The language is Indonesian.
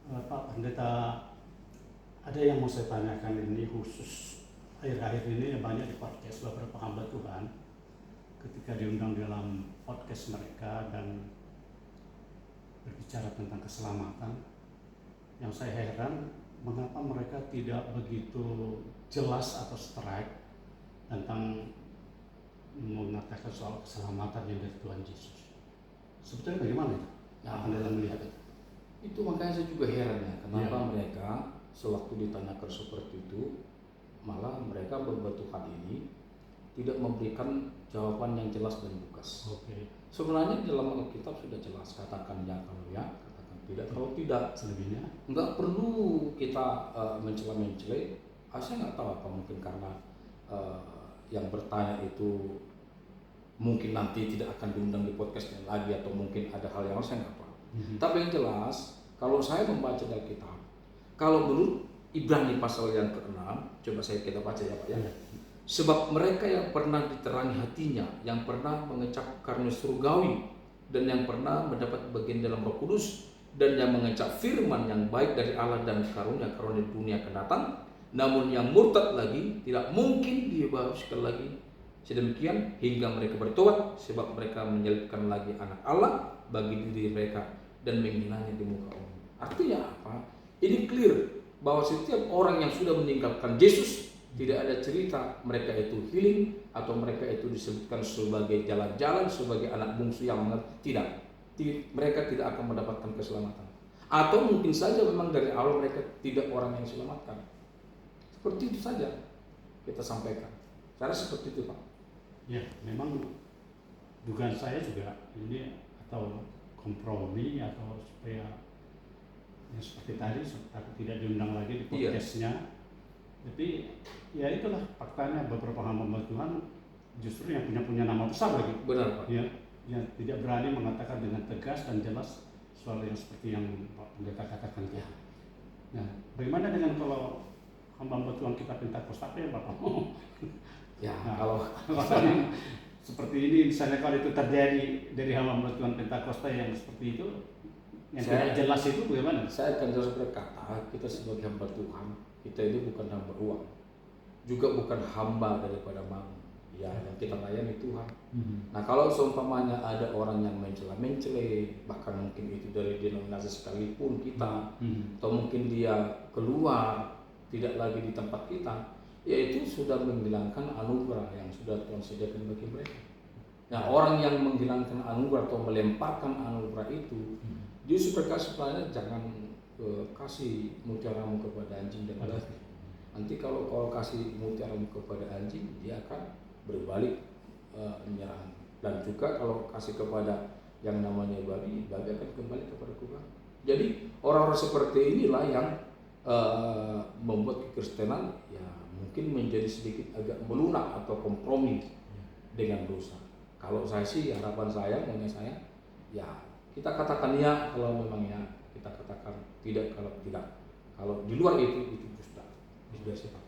Pak Pendeta, ada yang mau saya tanyakan ini khusus akhir-akhir ini banyak di podcast beberapa hamba Tuhan ketika diundang dalam podcast mereka dan berbicara tentang keselamatan. Yang saya heran mengapa mereka tidak begitu jelas atau strike tentang mengatakan soal keselamatan yang dari Tuhan Yesus. Sebetulnya bagaimana itu? Nah, Anda melihat itu? itu makanya saya juga heran ya, kenapa mereka sewaktu ditanyakan seperti itu, malah mereka berbuat Tuhan ini tidak memberikan jawaban yang jelas dan lugas. Sebenarnya dalam Alkitab sudah jelas, katakan ya kalau ya, katakan tidak kalau tidak. Selebihnya Nggak perlu kita mencela-mencela. Saya nggak tahu apa, mungkin karena yang bertanya itu mungkin nanti tidak akan diundang di podcastnya lagi, atau mungkin ada hal yang saya nggak tahu. Tapi yang jelas, kalau saya membaca dari Alkitab, kalau menurut Ibrani pasal yang ke-6, coba kita baca ya Pak ya. Sebab mereka yang pernah diterangi hatinya, yang pernah mengecap karunia surgawi, dan yang pernah mendapat bagian dalam Roh Kudus, dan yang mengecap firman yang baik dari Allah dan karunia-karunia dunia akan datang, namun yang murtad lagi tidak mungkin dibebaskan lagi sedemikian hingga mereka bertobat, sebab mereka menyelipkan lagi anak Allah bagi diri mereka dan menghinanya di muka umum. Artinya apa? Ini clear bahwa setiap orang yang sudah meninggalkan Yesus, tidak ada cerita mereka itu healing atau mereka itu disebutkan sebagai jalan-jalan, sebagai anak bungsu yang tidak. Mereka tidak akan mendapatkan keselamatan. Atau mungkin saja memang dari awal mereka tidak orang yang diselamatkan. Seperti itu saja kita sampaikan. Cara seperti itu Pak. ya, memang dugaan saya juga ini atau kompromi atau supaya ya seperti tadi tidak diundang lagi di podcastnya. Tapi ya itulah faktanya, beberapa hamba Tuhan justru yang punya nama besar lagi. Benar Pak. Ya, yang tidak berani mengatakan dengan tegas dan jelas soal yang seperti yang Pak Pendeta katakan ya. Nah, bagaimana dengan kalau hamba Tuhan kita Pentakosta ya Bapak? Ya, nah, kalau seperti ini misalnya kalau itu terjadi dari hamba Tuhan Pentakosta yang seperti itu, yang tidak jelas itu bagaimana? Saya akan terus berkata, kita sebagai hamba Tuhan, kita ini bukan hamba uang, juga bukan hamba daripada mammon. Ya, yang kita layani Tuhan. Nah, kalau seumpamanya ada orang yang mencela-mencela, bahkan mungkin itu dari denominasi sekalipun kita, atau mungkin dia keluar tidak lagi di tempat kita, yaitu sudah menghilangkan anugerah yang sudah Tuhan sediakan bagi mereka. Nah, orang yang menghilangkan anugerah atau melemparkan anugerah itu, justru sebenarnya jangan kasih mutiaramu kepada anjing dan babi. Nanti kalau kasih mutiaramu kepada anjing, dia akan berbalik menyerang. Dan juga kalau kasih kepada yang namanya babi akan kembali kepada Tuhan. Jadi orang-orang seperti inilah yang membuat kekristenan ya mungkin menjadi sedikit agak melunak atau kompromi dengan dosa. Kalau saya sih harapan saya, maunya saya ya kita katakan ya kalau memang ya, kita katakan tidak kalau tidak. Kalau di luar itu sudah sih Pak.